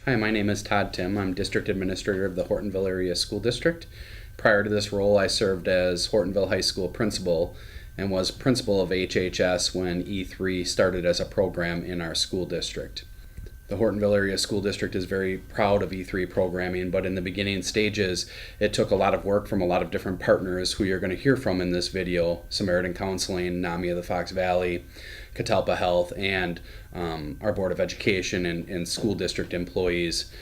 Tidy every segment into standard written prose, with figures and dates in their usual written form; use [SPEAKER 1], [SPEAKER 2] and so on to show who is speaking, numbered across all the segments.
[SPEAKER 1] Hi, my name is Todd Tim. I'm District Administrator of the Hortonville Area School District. Prior to this role, I served as Hortonville High School Principal and was principal of HHS when E3 started as a program in our school district. The Hortonville Area School District is very proud of E3 programming, but in the beginning stages, it took a lot of work from a lot of different partners who you're going to hear from in this video: Samaritan Counseling, NAMI of the Fox Valley, Catalpa Health, and our Board of Education and school district employees.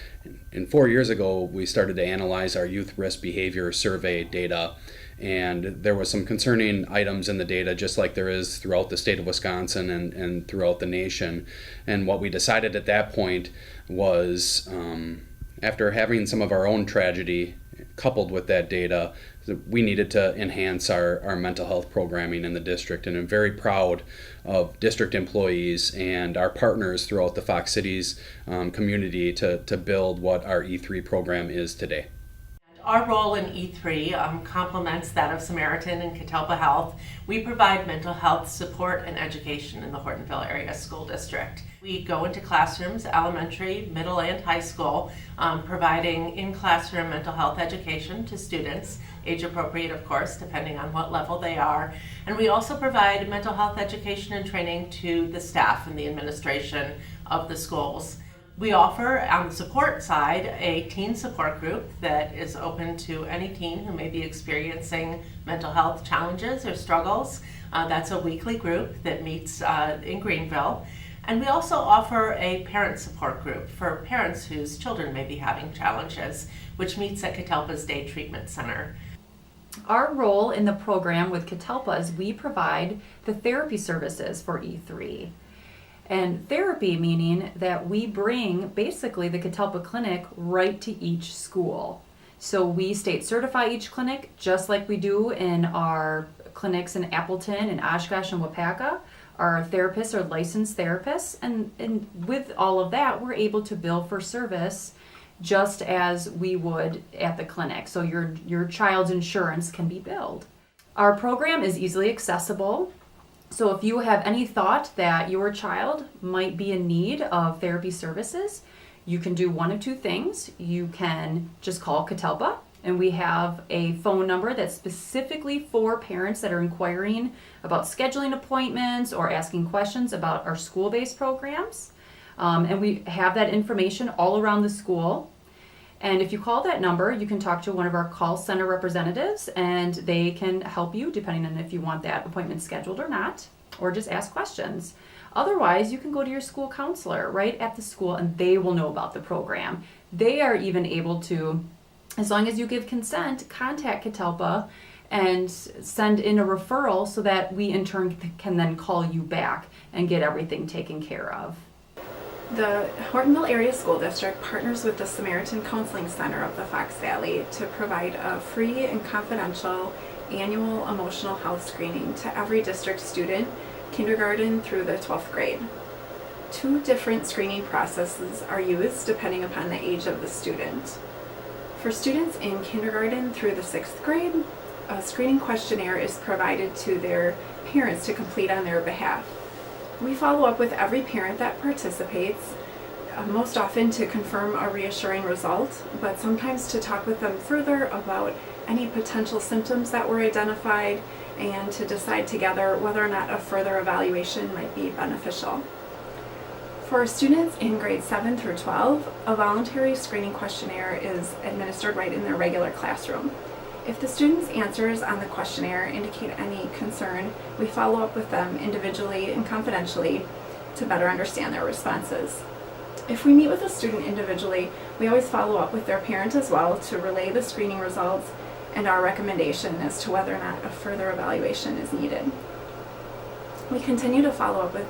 [SPEAKER 1] And 4 years ago, we started to analyze our youth risk behavior survey data, and there was some concerning items in the data, just like there is throughout the state of Wisconsin and throughout the nation. And what we decided at that point was, after having some of our own tragedy coupled with that data, we needed to enhance our mental health programming in the district. And I'm very proud of district employees and our partners throughout the Fox Cities community to build what our E3 program is today.
[SPEAKER 2] Our role in E3 complements that of Samaritan and Catalpa Health. We provide mental health support and education in the Hortonville Area School District. We go into classrooms, elementary, middle, and high school, providing in-classroom mental health education to students, age appropriate, of course, depending on what level they are. And we also provide mental health education and training to the staff and the administration of the schools. We offer, on the support side, a teen support group that is open to any teen who may be experiencing mental health challenges or struggles. That's a weekly group that meets in Greenville. And we also offer a parent support group for parents whose children may be having challenges, which meets at Catalpa's Day Treatment Center.
[SPEAKER 3] Our role in the program with Catalpa is we provide the therapy services for E3. And therapy meaning that we bring basically the Catalpa clinic right to each school. So we state certify each clinic just like we do in our clinics in Appleton and Oshkosh and Wapaka. Our therapists are licensed therapists, and with all of that, we're able to bill for service just as we would at the clinic. So your child's insurance can be billed. Our program is easily accessible. So if you have any thought that your child might be in need of therapy services, you can do one of two things. You can just call Catalpa, and we have a phone number that's specifically for parents that are inquiring about scheduling appointments or asking questions about our school-based programs. And we have that information all around the school. And if you call that number, you can talk to one of our call center representatives, and they can help you depending on if you want that appointment scheduled or not, or just ask questions. Otherwise, you can go to your school counselor right at the school, and they will know about the program. They are even able to, as long as you give consent, contact Catalpa and send in a referral so that we in turn can then call you back and get everything taken care of.
[SPEAKER 4] The Hortonville Area School District partners with the Samaritan Counseling Center of the Fox Valley to provide a free and confidential annual emotional health screening to every district student, kindergarten through the 12th grade. 2 different screening processes are used depending upon the age of the student. For students in kindergarten through the 6th grade, a screening questionnaire is provided to their parents to complete on their behalf. We follow up with every parent that participates, most often to confirm a reassuring result, but sometimes to talk with them further about any potential symptoms that were identified and to decide together whether or not a further evaluation might be beneficial. For students in grades 7 through 12, a voluntary screening questionnaire is administered right in their regular classroom. If the student's answers on the questionnaire indicate any concern, we follow up with them individually and confidentially to better understand their responses. If we meet with a student individually, we always follow up with their parent as well to relay the screening results and our recommendation as to whether or not a further evaluation is needed. We continue to follow up with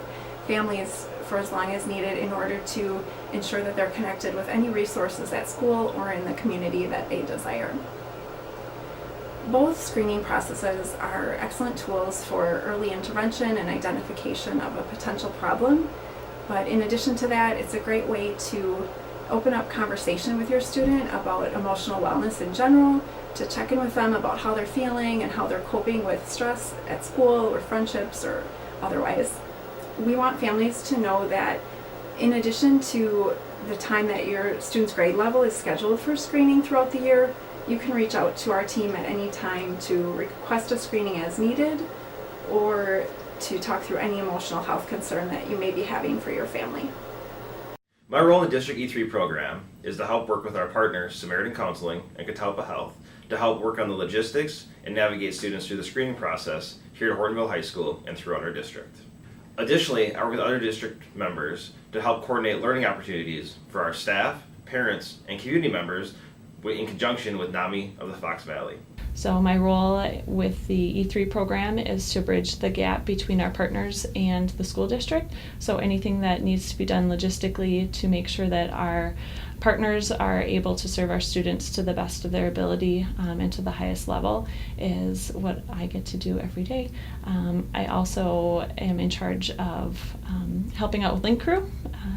[SPEAKER 4] families for as long as needed in order to ensure that they're connected with any resources at school or in the community that they desire. Both screening processes are excellent tools for early intervention and identification of a potential problem, but in addition to that, it's a great way to open up conversation with your student about emotional wellness in general, to check in with them about how they're feeling and how they're coping with stress at school or friendships or otherwise. We want families to know that In addition to the time that your student's grade level is scheduled for screening throughout the year, you can reach out to our team at any time to request a screening as needed or to talk through any emotional health concern that you may be having for your family.
[SPEAKER 5] My role in the District E3 program is to help work with our partners, Samaritan Counseling and Catalpa Health, to help work on the logistics and navigate students through the screening process here at Hortonville High School and throughout our district. Additionally, I work with other district members to help coordinate learning opportunities for our staff, parents, and community members in conjunction with NAMI of the Fox Valley.
[SPEAKER 6] So my role with the E3 program is to bridge the gap between our partners and the school district. So anything that needs to be done logistically to make sure that our partners are able to serve our students to the best of their ability and to the highest level is what I get to do every day. I also am in charge of helping out with Link Crew.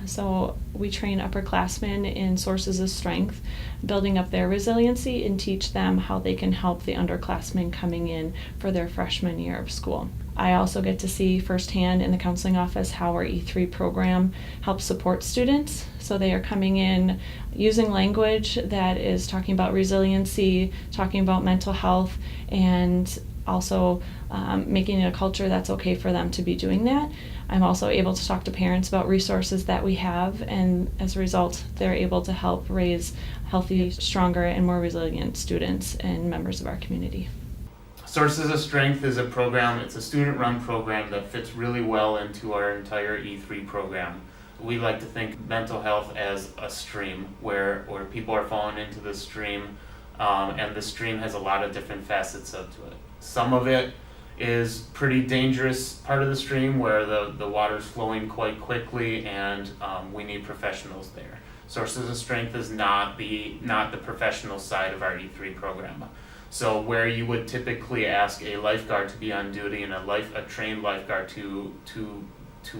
[SPEAKER 6] So we train upperclassmen in sources of strength, building up their resiliency, and teach them how they can help the underclassmen coming in for their freshman year of school. I also get to see firsthand in the counseling office how our E3 program helps support students. So they are coming in using language that is talking about resiliency, talking about mental health, and also making it a culture that's okay for them to be doing that. I'm also able to talk to parents about resources that we have, and as a result, they're able to help raise healthy, stronger, and more resilient students and members of our community.
[SPEAKER 7] Sources of Strength is a program, it's a student-run program that fits really well into our entire E3 program. We like to think mental health as a stream where people are falling into the stream, and the stream has a lot of different facets to it. Some of it is pretty dangerous part of the stream where the water's flowing quite quickly and we need professionals there. Sources of Strength is not the professional side of our E3 program. So where you would typically ask a lifeguard to be on duty and a trained lifeguard to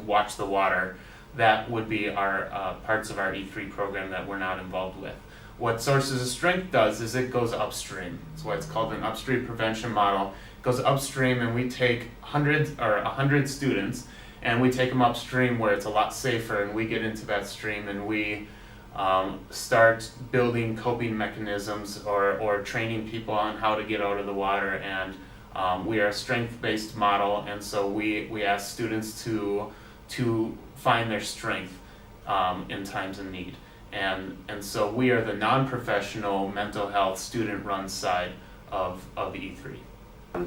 [SPEAKER 7] watch the water, that would be our parts of our E3 program that we're not involved with. What Sources of Strength does is it goes upstream. That's why it's called an upstream prevention model. It goes upstream and we take 100 students and we take them upstream where it's a lot safer, and we get into that stream and we start building coping mechanisms or training people on how to get out of the water. And we are a strength-based model, and so we ask students to find their strength in times of need. And so we are the non-professional mental health student-run side of the E3.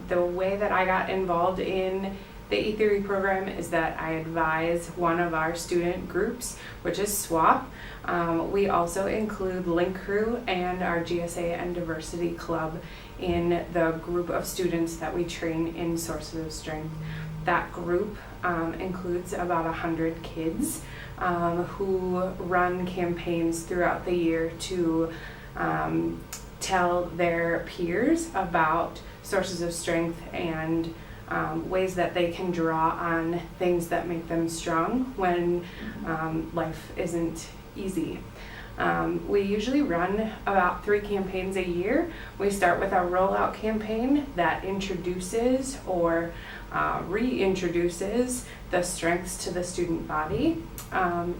[SPEAKER 8] The way that I got involved in the E3 program is that I advise one of our student groups, which is SWAP. We also include Link Crew and our GSA and Diversity Club in the group of students that we train in Sources of Strength. That group includes about 100 kids who run campaigns throughout the year to tell their peers about sources of strength and ways that they can draw on things that make them strong when life isn't easy. We usually run about 3 campaigns a year. We start with our rollout campaign that introduces or reintroduces the strengths to the student body.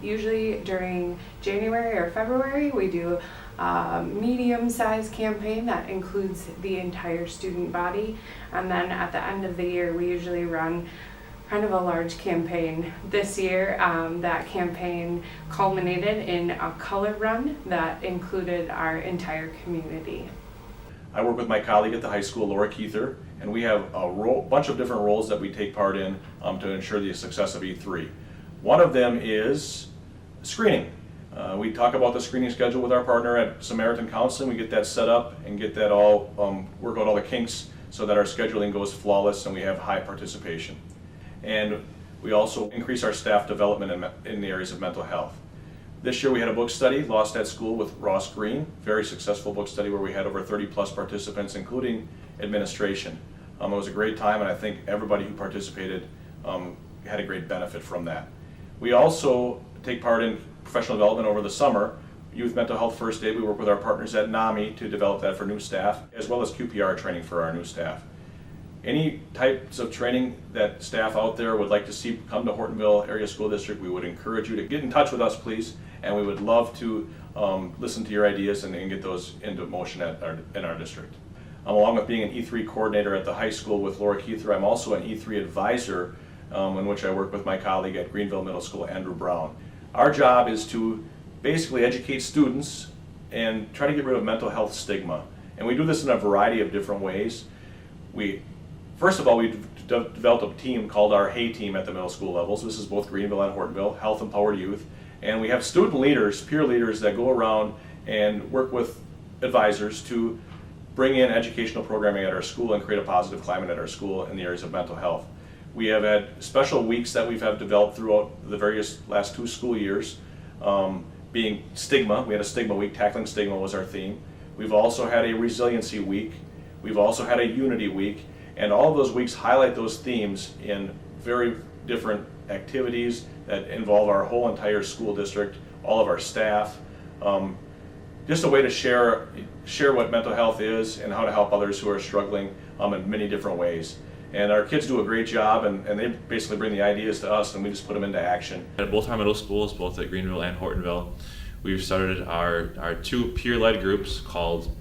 [SPEAKER 8] Usually during January or February, we do a medium-sized campaign that includes the entire student body. And then at the end of the year, we usually run kind of a large campaign. This year, that campaign culminated in a color run that included our entire community.
[SPEAKER 9] I work with my colleague at the high school, Laura Keither, and we have a bunch of different roles that we take part in to ensure the success of E3. One of them is screening. We talk about the screening schedule with our partner at Samaritan Counseling. We get that set up and get that all, work out all the kinks so that our scheduling goes flawless and we have high participation. And we also increase our staff development in the areas of mental health. This year we had a book study, Lost at School with Ross Green, very successful book study where we had over 30 plus participants, including administration. It was a great time, and I think everybody who participated had a great benefit from that. We also take part in professional development over the summer. Youth Mental Health First Aid, we work with our partners at NAMI to develop that for new staff, as well as QPR training for our new staff. any types of training that staff out there would like to see come to Hortonville Area School District, we would encourage you to get in touch with us, please, and we would love to listen to your ideas and get those into motion in our district. Along with being an E3 coordinator at the high school with Laura Keither, I'm also an E3 advisor in which I work with my colleague at Greenville Middle School, Andrew Brown. Our job is to basically educate students and try to get rid of mental health stigma. And we do this in a variety of different ways. First of all, we developed a team called our HAY team at the middle school levels. This is both Greenville and Hortonville, Health Empowered Youth. And we have student leaders, peer leaders that go around and work with advisors to bring in educational programming at our school and create a positive climate at our school in the areas of mental health. We have had special weeks that we've developed throughout the various last 2 school years, being stigma. We had a stigma week, tackling stigma was our theme. We've also had a resiliency week. We've also had a unity week. And all of those weeks highlight those themes in very different activities that involve our whole entire school district, all of our staff. Just a way to share what mental health is and how to help others who are struggling in many different ways. And our kids do a great job, and they basically bring the ideas to us and we just put them into action.
[SPEAKER 10] At both our middle schools, both at Greenville and Hortonville, we've started our 2 peer-led groups called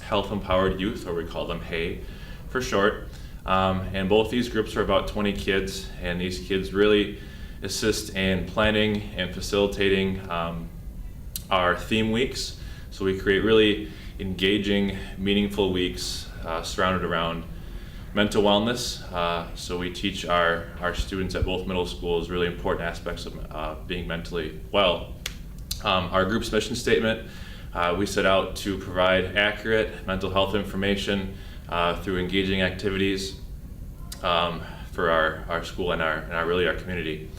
[SPEAKER 10] Health Empowered Youth, or we call them HAY for short. And both these groups are about 20 kids, and these kids really assist in planning and facilitating our theme weeks. So we create really engaging, meaningful weeks surrounded around mental wellness. So we teach our students at both middle schools really important aspects of being mentally well. Our group's mission statement, we set out to provide accurate mental health information through engaging activities for our school and our community.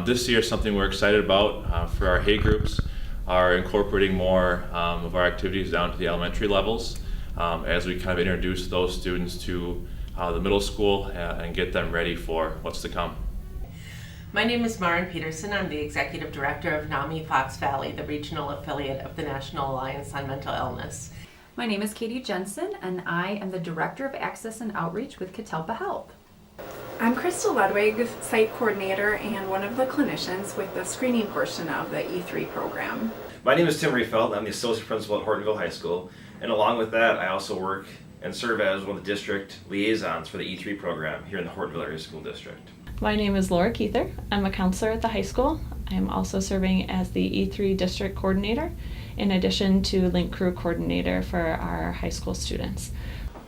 [SPEAKER 10] This year, something we're excited about for our HAY groups are incorporating more of our activities down to the elementary levels as we kind of introduce those students to the middle school and get them ready for what's to come.
[SPEAKER 2] My name is Maren Peterson. I'm the Executive Director of NAMI Fox Valley, the regional affiliate of the National Alliance on Mental Illness.
[SPEAKER 3] My name is Katie Jensen, and I am the Director of Access and Outreach with Catalpa Health.
[SPEAKER 4] I'm Crystal Ludwig, Site Coordinator and one of the clinicians with the screening portion of the E3 program.
[SPEAKER 5] My name is Tim Riefeld. I'm the Associate Principal at Hortonville High School. And along with that, I also work and serve as one of the district liaisons for the E3 program here in the Hortonville Area School District.
[SPEAKER 6] My name is Laura Keither. I'm a counselor at the high school. I'm also serving as the E3 district coordinator, in addition to link crew coordinator for our high school students.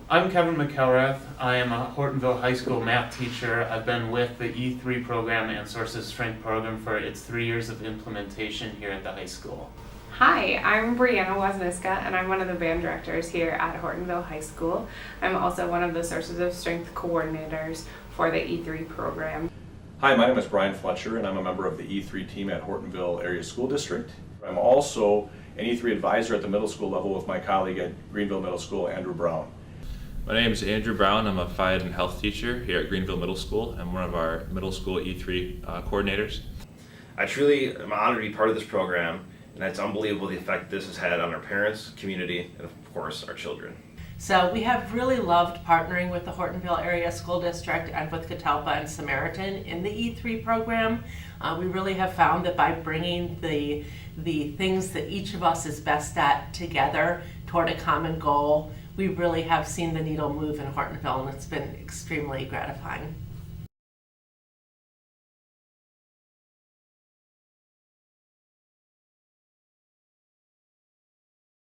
[SPEAKER 7] I'm Kevin McElrath. I am a Hortonville High School math teacher. I've been with the E3 program and Sources Strength program for its 3 years of implementation here at the high school.
[SPEAKER 8] Hi, I'm Brianna Wozniska, and I'm one of the band directors here at Hortonville High School. I'm also one of the Sources of Strength coordinators for the E3 program.
[SPEAKER 9] Hi, my name is Brian Fletcher, and I'm a member of the E3 team at Hortonville Area School District. I'm also an E3 advisor at the middle school level with my colleague at Greenville Middle School, Andrew Brown.
[SPEAKER 10] My name is Andrew Brown. I'm a Phy Ed health teacher here at Greenville Middle School. I'm one of our middle school E3 coordinators.
[SPEAKER 5] I truly am honored to be part of this program, and it's unbelievable the effect this has had on our parents, community, and of course our children.
[SPEAKER 2] So we have really loved partnering with the Hortonville Area School District and with Catalpa and Samaritan in the E3 program. We really have found that by bringing the things that each of us is best at together toward a common goal, we really have seen the needle move in Hortonville, and it's been extremely gratifying.